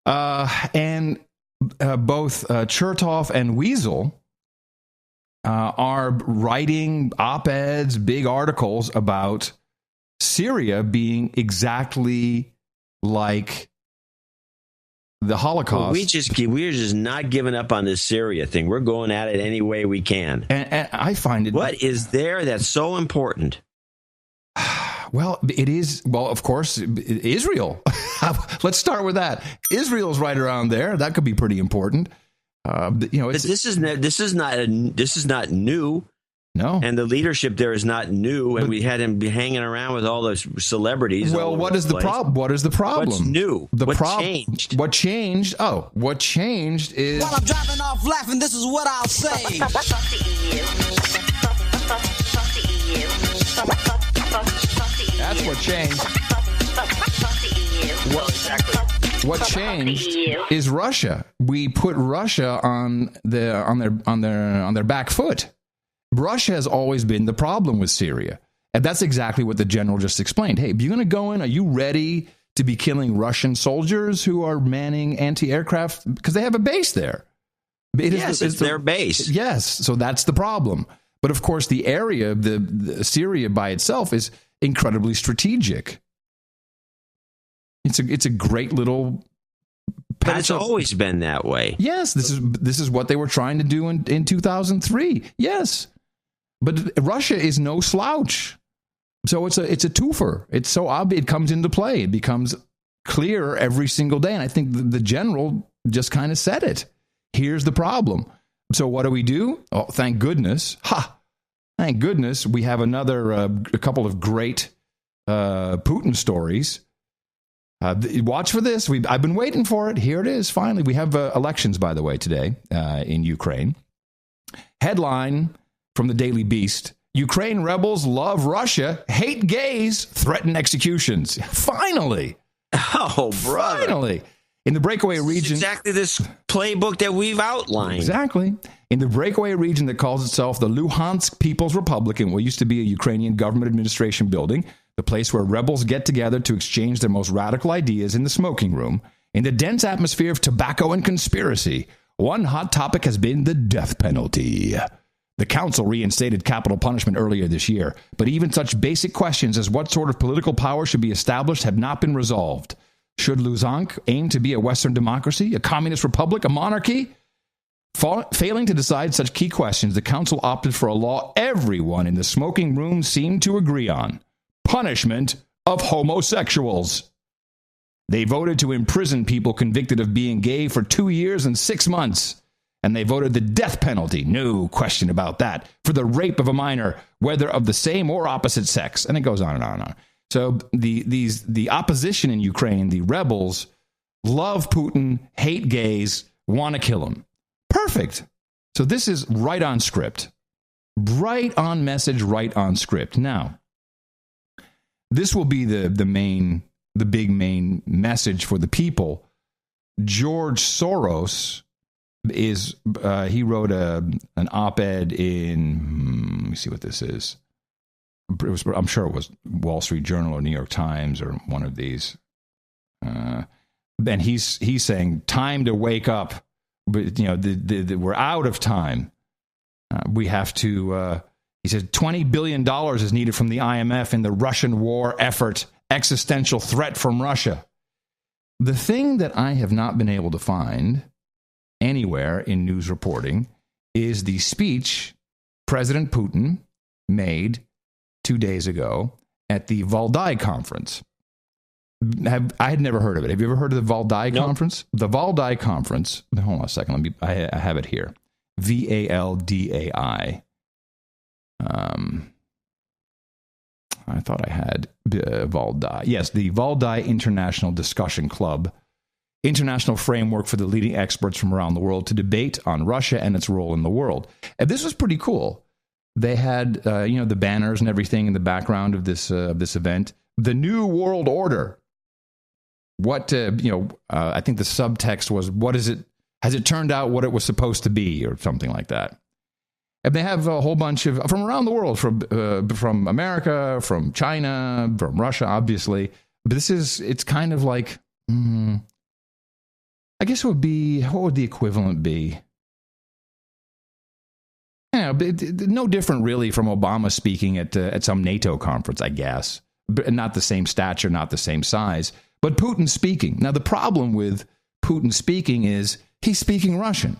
And both Chertoff and Weasel are writing op-eds, big articles about Syria being exactly like the Holocaust. Well, we're just not giving up on this Syria thing. We're going at it any way we can. And I find it. What is there that's so important? Well, it is. Well, of course, Israel. Let's start with that. Israel's right around there. That could be pretty important. This is not new. No, and the leadership there is not new, and we had him be hanging around with all those celebrities. Well, what is the problem? What is the problem? What's new? What changed? What changed? Oh, what changed is. While I'm driving off laughing, this is what I'll say. That's what changed. What changed is Russia. We put Russia on their back foot. Russia has always been the problem with Syria. And that's exactly what the general just explained. Hey, if you're going to go in, are you ready to be killing Russian soldiers who are manning anti-aircraft? Because they have a base there. It's their base. Yes, so that's the problem. But of course, the area, the Syria by itself is incredibly strategic. It's a great little patch. But it's always been that way. Yes, this is what they were trying to do in 2003. Yes. But Russia is no slouch. So it's a twofer. It's so obvious. It comes into play. It becomes clearer every single day. And I think the general just kind of said it. Here's the problem. So what do? Oh, thank goodness. Thank goodness we have a couple of great Putin stories. Watch for this. I've been waiting for it. Here it is. Finally, we have elections, by the way, today in Ukraine. Headline from the Daily Beast: Ukraine rebels love Russia, hate gays, threaten executions. Finally. Oh, brother. Finally. In the breakaway region. Exactly this playbook that we've outlined. Exactly. In the breakaway region that calls itself the Luhansk People's Republic, in what used to be a Ukrainian government administration building, the place where rebels get together to exchange their most radical ideas in the smoking room, in the dense atmosphere of tobacco and conspiracy, one hot topic has been the death penalty. The council reinstated capital punishment earlier this year, but even such basic questions as what sort of political power should be established have not been resolved. Should Luhansk aim to be a Western democracy, a communist republic, a monarchy? Failing to decide such key questions, the council opted for a law everyone in the smoking room seemed to agree on: punishment of homosexuals. They voted to imprison people convicted of being gay for 2 years and 6 months. And they voted the death penalty, no question about that, for the rape of a minor, whether of the same or opposite sex. And it goes on and on and on. So the opposition in Ukraine, the rebels, love Putin, hate gays, want to kill him. Perfect. So this is right on script. Right on message, right on script. Now, this will be the big main message for the people. George Soros he wrote an op-ed in, let me see what this is. I'm sure it was Wall Street Journal or New York Times or one of these. Then he's saying time to wake up. But we're out of time. We have to. He says $20 billion is needed from the IMF in the Russian war effort. Existential threat from Russia. The thing that I have not been able to find anywhere in news reporting is the speech President Putin made 2 days ago at the Valdai conference. I had never heard of it. Have you ever heard of the Valdai conference? The Valdai conference. Hold on a second. I have it here. VALDAI. I thought I had Valdai. Yes, the Valdai International Discussion Club. International framework for the leading experts from around the world to debate on Russia and its role in the world. And this was pretty cool. They had, the banners and everything in the background of this event. The New World Order. What, I think the subtext was, what is it? Has it turned out what it was supposed to be, or something like that? And they have a whole bunch of, from around the world, from America, from China, from Russia, obviously. But it's kind of like, I guess it would be, what would the equivalent be? Yeah, no different really from Obama speaking at some NATO conference, I guess. But not the same stature, not the same size. But Putin speaking. Now, the problem with Putin speaking is he's speaking Russian.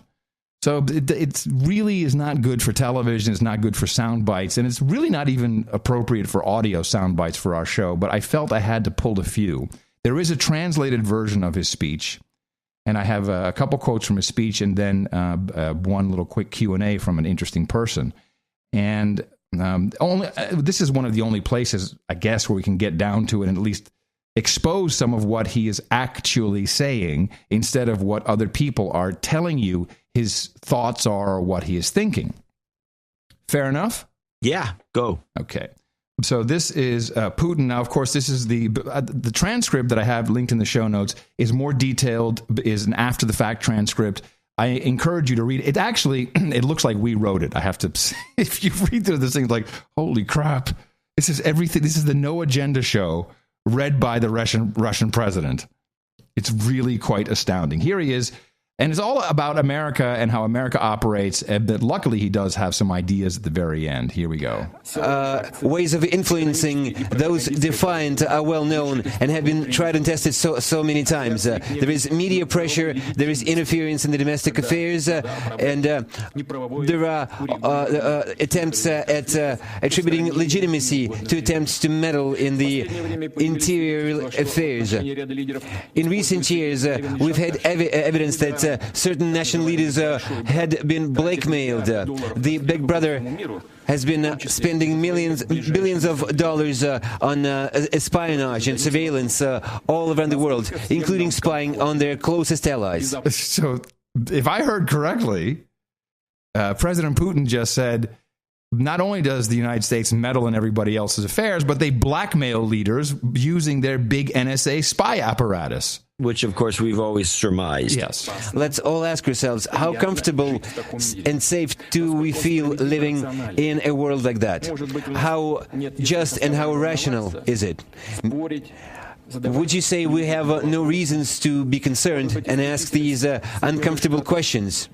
So it really is not good for television. It's not good for sound bites. And it's really not even appropriate for audio sound bites for our show. But I felt I had to pull a few. There is a translated version of his speech. And I have a couple quotes from his speech and then one little quick Q&A from an interesting person. And this is one of the only places, I guess, where we can get down to it and at least expose some of what he is actually saying instead of what other people are telling you his thoughts are or what he is thinking. Fair enough? Yeah, go. Okay. So this is Putin. Now, of course, this is the transcript that I have linked in the show notes is more detailed, is an after-the-fact transcript. I encourage you to read it. It actually, it looks like we wrote it. I have to, if you read through this thing, like, holy crap. This is everything. This is the No Agenda show read by the Russian president. It's really quite astounding. Here he is. And it's all about America and how America operates. But luckily, he does have some ideas at the very end. Here we go. Ways of influencing those defiant are well known and have been tried and tested so many times. There is media pressure, there is interference in the domestic affairs, and there are attempts at attributing legitimacy to attempts to meddle in the interior affairs. In recent years, we've had evidence that certain national leaders had been blackmailed. The Big Brother has been spending billions of dollars on espionage and surveillance all around the world, including spying on their closest allies. So, if I heard correctly, President Putin just said, not only does the United States meddle in everybody else's affairs, but they blackmail leaders using their big NSA spy apparatus. Which, of course, we've always surmised. Yes. Let's all ask ourselves, how comfortable and safe do we feel living in a world like that? How just and how rational is it? Would you say we have no reasons to be concerned and ask these uncomfortable questions?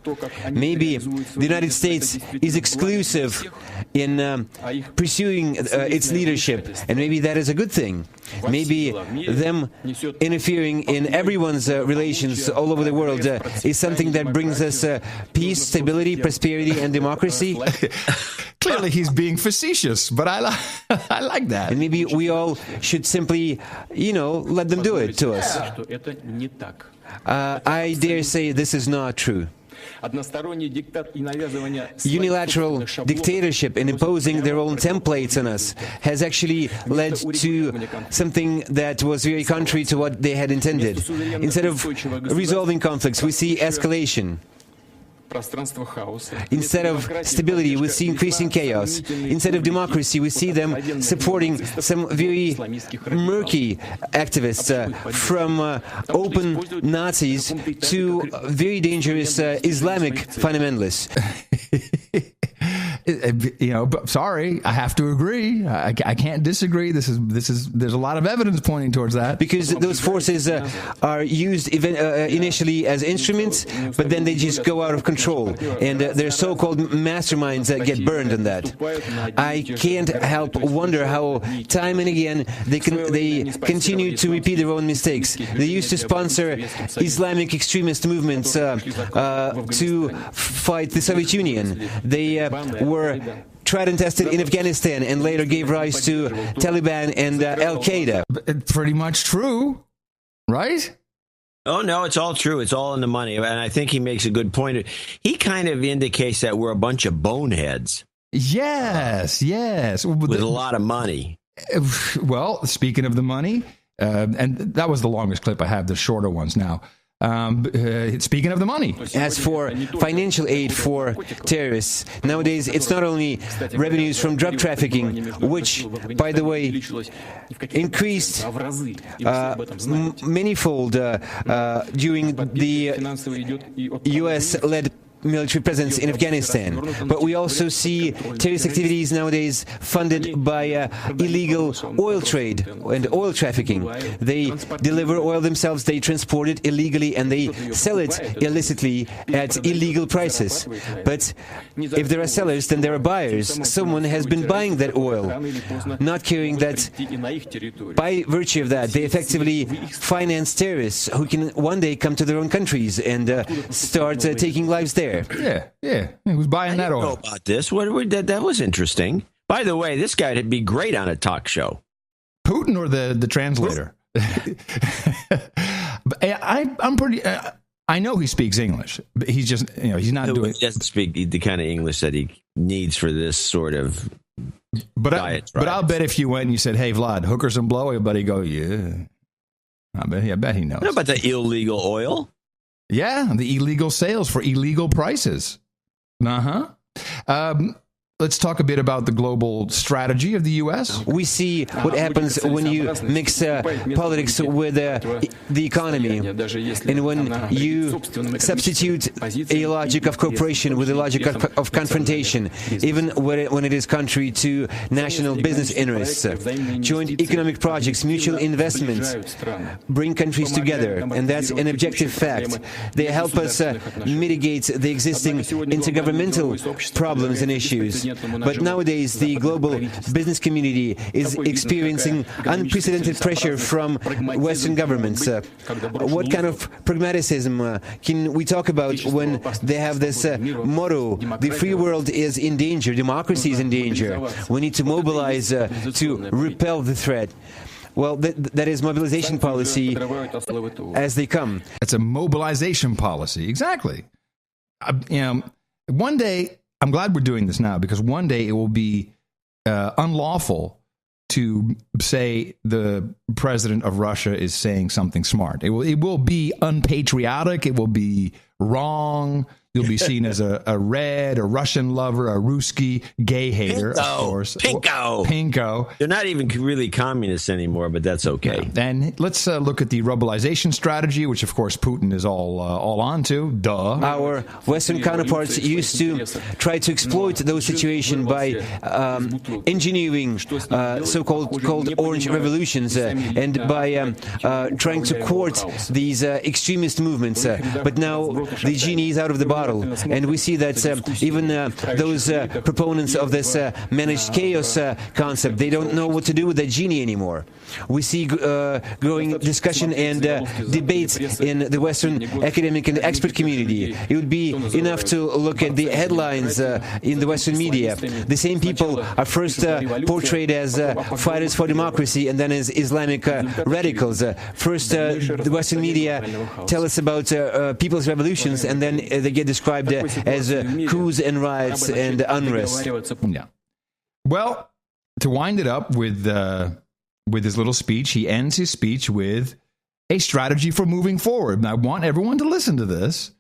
Maybe the United States is exclusive in pursuing its leadership, and maybe that is a good thing. Maybe them interfering in everyone's relations all over the world is something that brings us peace, stability, prosperity, and democracy. Clearly, he's being facetious, but I like that. And maybe we all should simply, let them do it to us. I dare say this is not true. Unilateral dictatorship and imposing their own templates on us has actually led to something that was very contrary to what they had intended. Instead of resolving conflicts, we see escalation. Instead of stability, we see increasing chaos. Instead of democracy, we see them supporting some very murky activists, from open Nazis to very dangerous Islamic fundamentalists. Sorry, I have to agree. I can't disagree. There's a lot of evidence pointing towards that. Because those forces are used initially as instruments, but then they just go out of control, and their so-called masterminds get burned on that. I can't help wonder how time and again they continue to repeat their own mistakes. They used to sponsor Islamic extremist movements to fight the Soviet Union. They were tried and tested in Afghanistan and later gave rise to Taliban and Al-Qaeda. Pretty much true, right? Oh, no, it's all true. It's all in the money. And I think he makes a good point. He kind of indicates that we're a bunch of boneheads. Yes. With a lot of money. Well, speaking of the money, and that was the longest clip I have, the shorter ones now. Speaking of the money. As for financial aid for terrorists, nowadays it's not only revenues from drug trafficking, which, by the way, increased manifold during the U.S.-led military presence in Afghanistan. But we also see terrorist activities nowadays funded by illegal oil trade and oil trafficking. They deliver oil themselves, they transport it illegally, and they sell it illicitly at illegal prices. But if there are sellers, then there are buyers. Someone has been buying that oil, not caring that by virtue of that, they effectively finance terrorists who can one day come to their own countries and start taking lives there. Yeah. Who's buying that I didn't know oil? about this. That was interesting. By the way, this guy'd be great on a talk show. Putin or the translator? I'm pretty. I know he speaks English, but he's just he's not doing. He doesn't speak the kind of English that he needs for this sort of. But I'll bet if you went and you said, "Hey, Vlad, hookers and blow," everybody go, "Yeah." I bet he knows. What about the illegal oil? Yeah, the illegal sales for illegal prices. Let's talk a bit about the global strategy of the U.S. We see what happens when you mix politics with the economy, and when you substitute a logic of cooperation with a logic of confrontation, even when it is contrary to national business interests. Joint economic projects, mutual investments bring countries together, and that's an objective fact. They help us mitigate the existing intergovernmental problems and issues. But nowadays, the global business community is experiencing unprecedented pressure from Western governments. What kind of pragmatism can we talk about when they have this motto, the free world is in danger, democracy is in danger, we need to mobilize to repel the threat? Well, that is mobilization policy as they come. It's a mobilization policy, exactly. One day, I'm glad we're doing this now, because one day it will be unlawful to say the president of Russia is saying something smart. It will be unpatriotic. It will be wrong. You'll be seen as a Russian lover, a Ruski gay hater, of course. Pinko. They're not even really communists anymore, but that's okay. And let's look at the rublization strategy, which, of course, Putin is all on to. Duh. Our Western counterparts used to try to exploit those situations by engineering so-called orange revolutions and by trying to court these extremist movements. But now the genie is out of the bottle. And we see that even those proponents of this managed chaos concept, they don't know what to do with that genie anymore. We see growing discussion and debates in the Western academic and expert community. It would be enough to look at the headlines in the Western media. The same people are first portrayed as fighters for democracy and then as Islamic radicals. First, the Western media tell us about people's revolutions, and then they get described as coups and riots and unrest. Yeah. Well, to wind it up with his little speech, he ends his speech with a strategy for moving forward. And I want everyone to listen to this.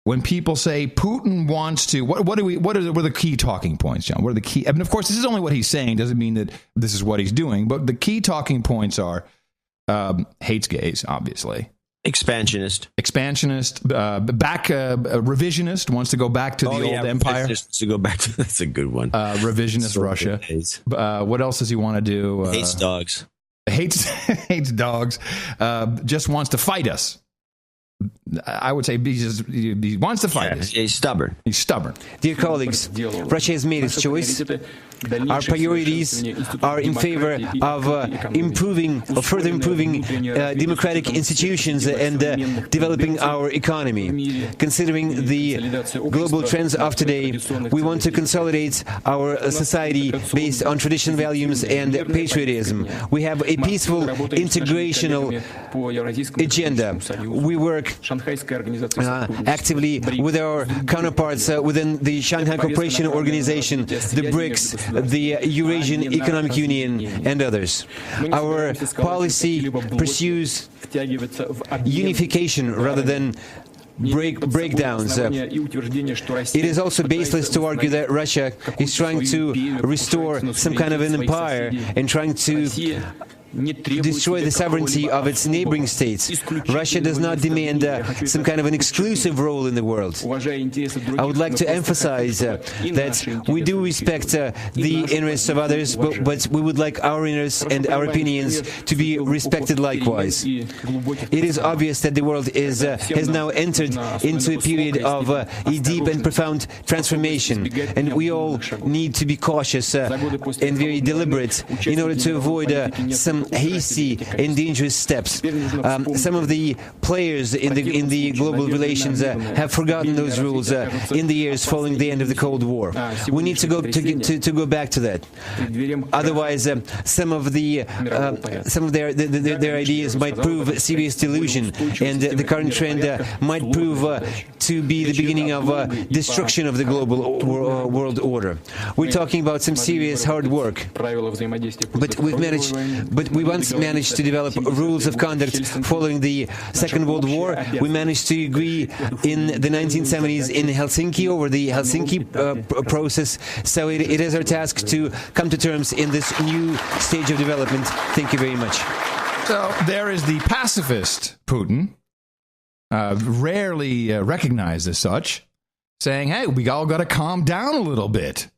When people say Putin wants to, what are the key talking points, John? What are the key? I mean, of course, this is only what he's saying. Doesn't mean that this is what he's doing. But the key talking points are hates gays, obviously. Expansionist, revisionist, wants to go back to the old empire. To go back to, that's a good one. Revisionist Russia. What else does he want to do? Hates dogs. Hates dogs. Just wants to fight us. I would say he wants to fight us. He's stubborn. Dear colleagues, Russia has made its choice. Our priorities are in favor of further improving democratic institutions and developing our economy. Considering the global trends of today, we want to consolidate our society based on traditional values and patriotism. We have a peaceful, integrational agenda. We work actively with our counterparts within the Shanghai Cooperation Organization, the BRICS, the Eurasian Economic Union, and others. Our policy pursues unification rather than breakdowns. It is also baseless to argue that Russia is trying to restore some kind of an empire and trying to destroy the sovereignty of its neighboring states. Russia does not demand some kind of an exclusive role in the world. I would like to emphasize that we do respect the interests of others, but we would like our interests and our opinions to be respected likewise. It is obvious that the world has now entered into a period of a deep and profound transformation, and we all need to be cautious and very deliberate in order to avoid some hasty and dangerous steps. Some of the players in the global relations have forgotten those rules in the years following the end of the Cold War. We need to go back to that. Otherwise, some of their ideas might prove serious delusion, and the current trend might prove to be the beginning of destruction of the global world order. We're talking about some serious hard work, but we once managed to develop rules of conduct following the Second World War. We managed to agree in the 1970s in Helsinki over the Helsinki process. So it is our task to come to terms in this new stage of development. Thank you very much. So there is the pacifist Putin, rarely recognized as such, saying, hey, we all got to calm down a little bit.